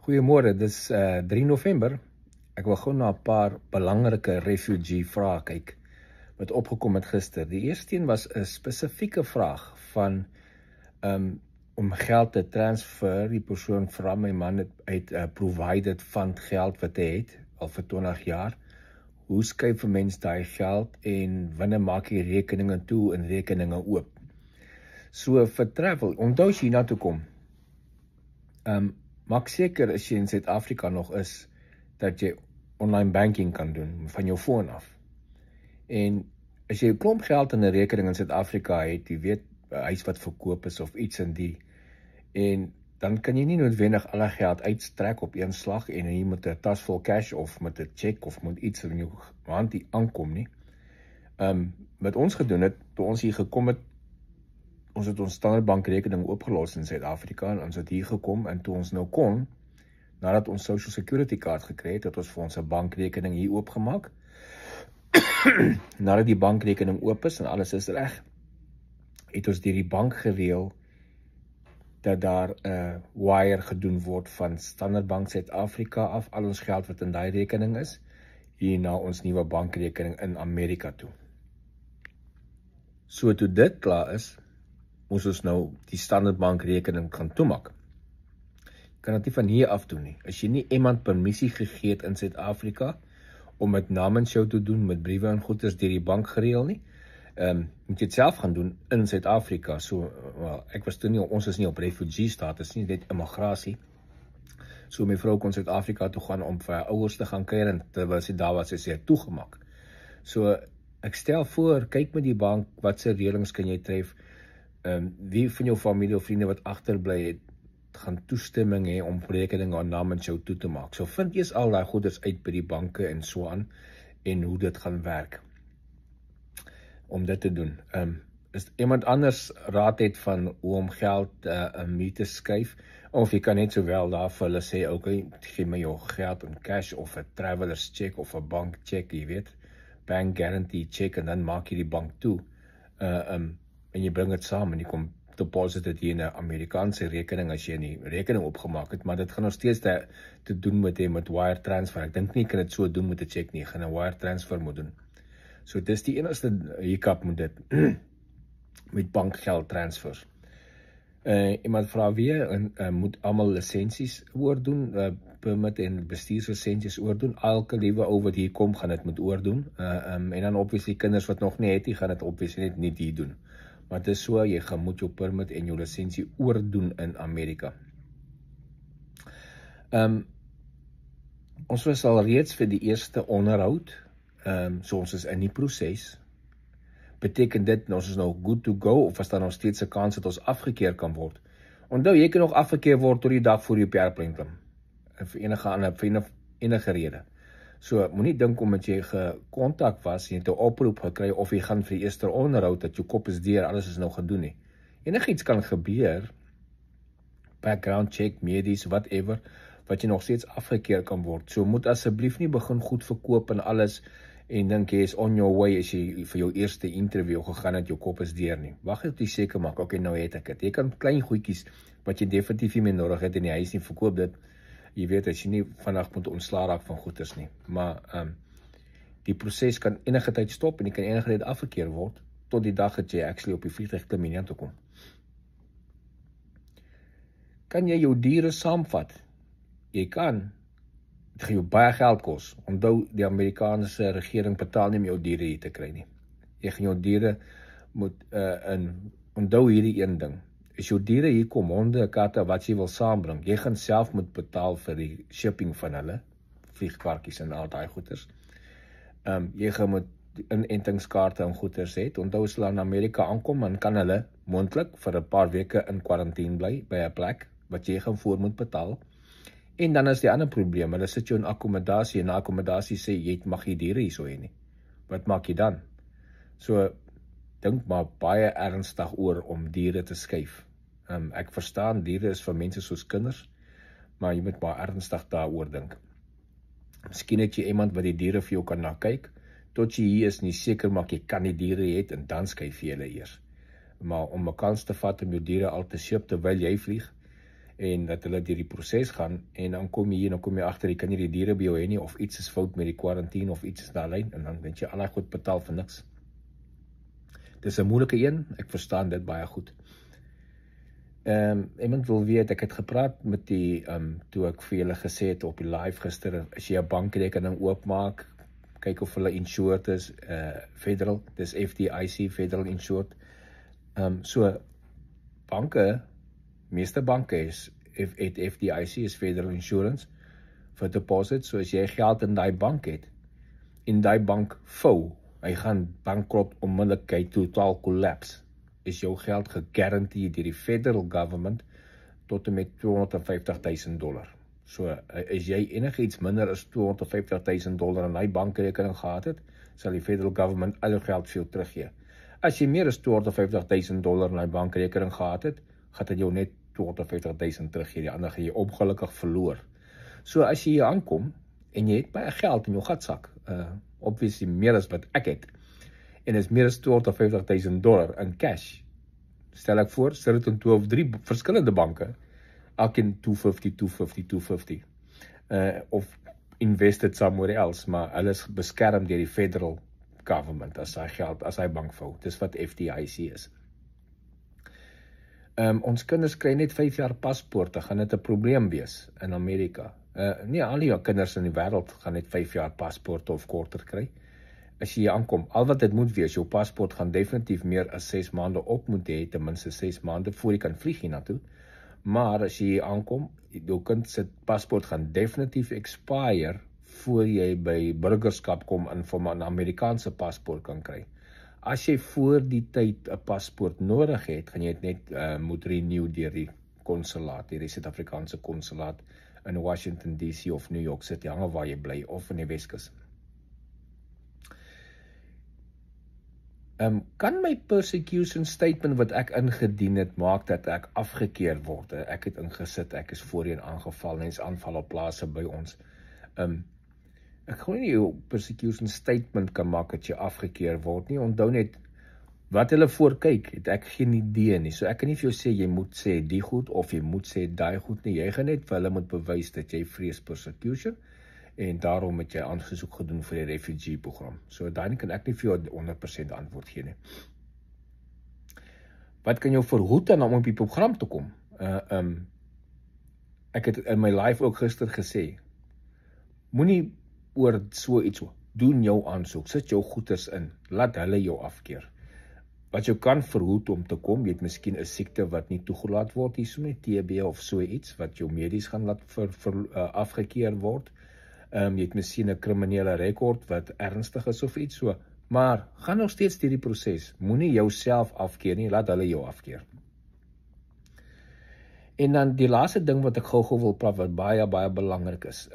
Goeiemôre, dis 3 November. Ek wil gou na 'n paar belangrike refugee vrae kyk wat opgekom het gister. Die eerste een was 'n spesifieke vraag van om geld te transfer. Die persoon vra my man het provided fund geld wat hy het al vir 20 jaar. Hoe skuif 'n mens daai geld en wanneer maak jy rekeninge toe en rekeninge oop? So vir travel, onthou as jy hiernatoe kom, maak seker as jy in Suid-Afrika nog is, dat jy online banking kan doen van jou foon af. En as jy 'n klomp geld in 'n rekening in Suid-Afrika het, jy weet, 'n huis wat verkoop is of iets in die, en dan kan jy nie noodwendig alle geld uitstrek op een slag en jy moet 'n tas vol cash of met 'n cheque of met iets in jou hand hier aankom nie. Wat ons gedoen het, toe ons hier gekom het, ons het ons Standard Bank rekening oopgelos in Suid-Afrika en ons het hier gekom en toe ons nou kon, nadat ons Social Security kaart gekry het, het ons vir ons 'n bankrekening hier oopgemaak. Nadat die bankrekening oop is en alles is reg, het ons deur die bank gereël dat daar 'n wire gedoen word van Standard Bank Suid-Afrika af, al ons geld wat in daai rekening is, hier na ons nuwe bankrekening in Amerika toe. So toe dit klaar is, moes ons nou die Standard Bank rekening kan toemaak. Jy kan dit nie van hier af doen nie. As jy nie iemand permissie gegee het in Suid-Afrika om dit namens jou te doen met briewe en goeders deur die bank gereël nie, moet jy dit self gaan doen in Suid-Afrika. So, ek was toe nie, ons is nie op refugee status nie, net immigrasie. So my vrou kon Suid-Afrika toe gaan om vir haar ouers te gaan kuier en terwyl sy daar was, sy het toegemaak. So ek stel voor, kyk met die bank, watse reëlings kan jy tref, wie van jou familie of vriende wat agterbly het, gaan toestemming hê om rekeninge namens jou toe te maak. So vind eers al daai goeders uit by die banke en so aan, en hoe dit gaan werk om dit te doen. Is iemand anders raad het van hoe om geld mee te skuif, of jy kan net sowel daar vir hulle sê, okay, gee my jou geld in cash of 'n travelers check of 'n bank check, jy weet, bank guarantee check, en dan maak jy die bank toe, en jy bring dit saam en jy kom deposit dit hier in 'n Amerikaanse rekening as jy nie rekening opgemaak het, maar dit gaan nog steeds te doen met wire transfer. Ek dink nie kan dit so doen met 'n check nie, gaan 'n wire transfer moet doen. So dis die enigste hiccup met dit, met bankgeld transfers. Iemand vra weer, moet almal lisensies oordoen, permit en bestuurslisensies oordoen. Elke liewe ou wat hier kom, gaan dit moet oordoen. En dan obviously kinders wat nog nie het, die gaan dit obviously net nie hier doen. Maar dit is so, jy moet jou permit en jou lisensie oordoen in Amerika. Ons was al reeds vir die eerste onderhoud, so ons is in die proses. Beteken dit, ons is nou good to go, of is daar nog steeds 'n kans dat ons afgekeer kan word? Onthou, jy kan nog afgekeer word tot die dag voor jy op die airplane klim, vir enige rede. So, moenie dink omdat jy gekontak was, jy het 'n oproep gekry, of jy gaan vir die eerste onderhoud, dat jou kop is deur, alles is nou gedoen nie. Enigiets kan gebeur, background check, medies, whatever, wat jy nog steeds afgekeer kan word. So, moet asseblief nie begin goed verkoop en alles, en dink jy is on your way as jy vir jou eerste interview gegaan het, jou kop is deur nie. Wag net, jy seker maak, okay, nou het ek dit. Jy kan klein goedjies, wat jy definitief nie meer nodig het in die huis nie, verkoop dit. Jy weet, as jy nie vandag moet ontslaa raak van goeders nie. Maar die proses kan enige tyd stop en jy kan enige tyd afgekeer word, tot die dag dat jy actually op die vliegtuig klim en toe kom. Kan jy jou diere saamvat? Jy kan. Dit gaan jou baie geld kos. Onthou, die Amerikaanse regering betaal nie om jou diere hier te kry nie. Jy gaan jou diere moet, onthou hierdie een ding. As jou diere hier kom, honde, katte, wat jy wil saambring, jy gaan self moet betaal vir die shipping van hulle, vliegkaartjies en al daai goeders. Jy gaan moet inentingskaarte en goeders hê. Onthou, as hulle in Amerika aankom, dan kan hulle moontlik vir 'n paar weke in kwarantiene bly, by 'n plek, wat jy gaan voor moet betaal. En dan is die ander probleem, hulle sit jou in akkommodasie, en na akkommodasie sê, jy mag nie diere hier so hê nie. Wat maak jy dan? So, dink maar baie ernstig oor om diere te skuif. Ek verstaan, diere is vir mense soos kinders, maar jy moet maar ernstig daaroor dink. Miskien het jy iemand wat die diere vir jou kan na kyk, tot jy hier is nie seker maak jy kan die diere hê, en dan skuif jy hulle eers. Maar om 'n kans te vat om jou diere al te ship terwyl jy vlieg, en dat hulle deur die proses gaan, en dan kom jy hier, dan kom jy agter, jy kan nie die diere by jou hê nie, of iets is fout met die quarantine, of iets is daar lyn, en dan moet jy al daai goed betaal vir niks. Dis 'n moeilike een, ek verstaan dit baie goed. Iemand wil weet, ek het gepraat met die, toe ek vir julle gesê het op die live gister, as jy 'n bankrekening oopmaak, kyk of hulle insured is, federal, dis FDIC, federal insured. So, banke, meeste banke het FDIC, is federal insurance, vir deposit, so as jy geld in die bank het, en die bank vou, hy gaan bankrot onmiddellik, hy totaal collapse, is jou geld gegarandeerd deur die federal government tot en met $250,000. So, as jy enigiets minder as $250,000 in die bankrekening gehad het, sal die federal government al jou geld vir jou teruggee. As jy meer as $250,000 in die bankrekening gehad het, gaan dit jou net $250,000 teruggee, die ander gaan jy ongelukkig verloor. So, as jy hier aankom, en jy het baie geld in jou gatsak, obviously meer as wat ek het, en is meer as $250,000 in cash. Stel ek voor, sit dit in 2 of 3 verskillende banke, elkeen 250, of invested somewhere else, maar hulle is beskerm deur die federal government as hy geld, as hy bank vou. Dis wat FDIC is. Ons kinders kry net 5 jaar paspoorte, gaan dit 'n probleem wees in Amerika. Nie al die kinders in die wêreld gaan net 5 jaar paspoorte of korter kry. As jy hier aankom, al wat dit moet wees, jou paspoort gaan definitief meer as 6 maande op moet hê, ten minste 6 maande, voor jy kan vlieg hiernatoe. Maar as jy hier aankom, jou kind se paspoort gaan definitief expire, voor jy by burgerskap kom en vir 'n Amerikaanse paspoort kan kry. As jy voor die tyd 'n paspoort nodig het, gaan jy dit net moet renew deur die konsulaat, deur die Suid-Afrikaanse konsulaat in Washington DC of New York City, hang af waar jy bly, of in die Weskus. Kan my persecution statement wat ek ingedien het, maak dat ek afgekeer word? Ek het ingesit, ek is voorheen aangeval, en is aanval op plase by ons. Ek glo nie jou persecution statement kan maak dat jy afgekeer word nie. Onthou net, wat hulle voorkyk, het ek geen idee nie. So ek kan nie vir jou sê, jy moet sê die goed, of jy moet sê die goed nie. Jy gaan net vir hulle moet bewys dat jy vrees persecution, en daarom het jy aangesoek gedoen vir die refugee program. So daarin kan ek nie vir jou 100% antwoord gee nie. Wat kan jou verhoed om op die program te kom? Ek het in my live ook gister gesê, moenie oor so iets, doen jou aansoek, sit jou goeders in, laat hulle jou afkeer. Wat jy kan verhoed om te kom, jy het miskien 'n siekte wat nie toegelaat word, hier so net TB of so iets, wat jou medies gaan laat afgekeer word. Jy het miskien 'n kriminele rekord wat ernstig is of iets so, maar gaan nog steeds deur die proses, moenie jouself afkeer nie, laat hulle jou afkeer. En dan die laaste ding wat ek gou wil praat, wat baie belangrik is,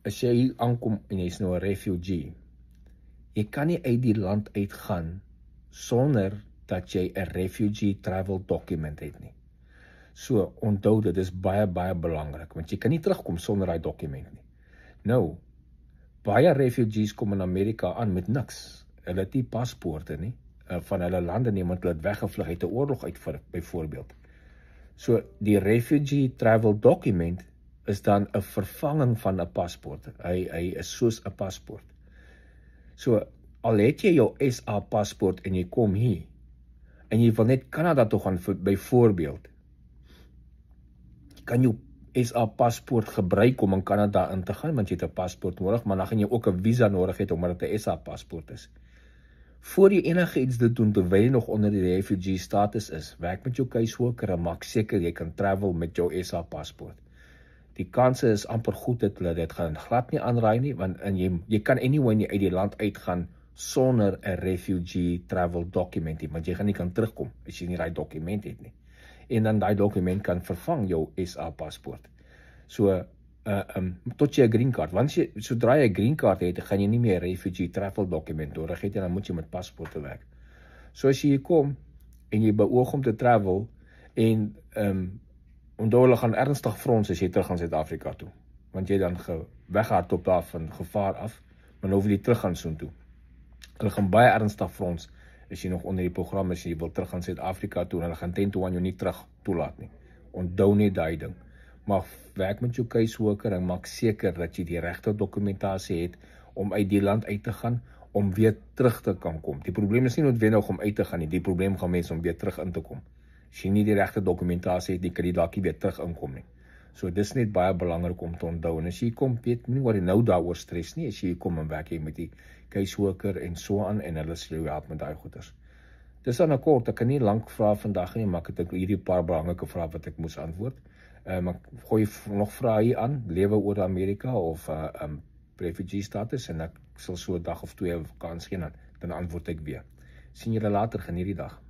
as jy hier aankom en jy is nou 'n refugee, jy kan nie uit die land uitgaan sonder dat jy 'n refugee travel document het nie. So, onthou dit is baie belangrik, want jy kan nie terugkom sonder daai dokument nie. Nou, baie refugees kom in Amerika aan met niks. Hulle het nie paspoorte nie, van hulle lande nie, want hulle het weggevlug uit 'n oorlog uit, byvoorbeeld. So, die refugee travel document is dan 'n vervanging van 'n paspoort. Hy is soos 'n paspoort. So, al het jy jou SA paspoort en jy kom hier, en jy wil net Canada toe gaan, byvoorbeeld, kan jou SA paspoort gebruik om in Canada in te gaan, want jy het 'n paspoort nodig, maar dan gaan jy ook 'n visa nodig het, omdat dit 'n SA paspoort is. Voor jy enige iets doen, terwyl jy nog onder die refugee status is, werk met jou caseworker en maak seker jy kan travel met jou SA paspoort. Die kanse is amper goed dat hulle dit gaan glad nie aanraai nie, want jy kan anyway nie uit die land uitgaan sonder 'n refugee travel document nie, want jy gaan nie kan terugkom as jy nie daai dokument het nie. En dan daai dokument kan vervang jou SA paspoort. So, tot jy 'n green card, sodra jy 'n green card het, gaan jy nie meer 'n refugee travel dokument nodig hê, en dan moet jy met paspoorte werk. So as jy hier kom, en jy beoog om te travel, en onthou hulle gaan ernstig frons as jy terug gaan Suid-Afrika toe, want jy dan weghardloop daar van gevaar af, maar nou wil jy terug gaan soontoe. Hulle gaan baie ernstig frons as jy nog onder die program is, jy wil terug gaan Suid-Afrika toe, en hulle gaan 10 to 1 jou nie terug toelaat nie, Onthou net daai ding. Maar werk met jou caseworker en maak seker dat jy die regte dokumentasie het om uit die land uit te gaan, om weer terug te kan kom. Die probleem is nie noodwendig om uit te gaan nie, die probleem gaan mense om weer terug in te kom. As jy nie die regte dokumentasie het, kan jy dalk nie weer terug inkom nie. So dis net baie belangrik om te onthou. En as jy kom, weet nie wat jy nou daaroor stres nie, as jy kom en werk jy met die caseworker en so aan, en hulle sal jou help met daai goeders. Dis dan 'n kort, ek kan nie lank vra vandag nie, maar ek het hierdie paar belangrike vrae wat ek moes antwoord. Maar gooi nog vrae hier aan, lewe oor Amerika of refugee status, en ek sal so 'n dag of 2 kans gee, dan antwoord ek weer. Sien julle later, geniet die dag.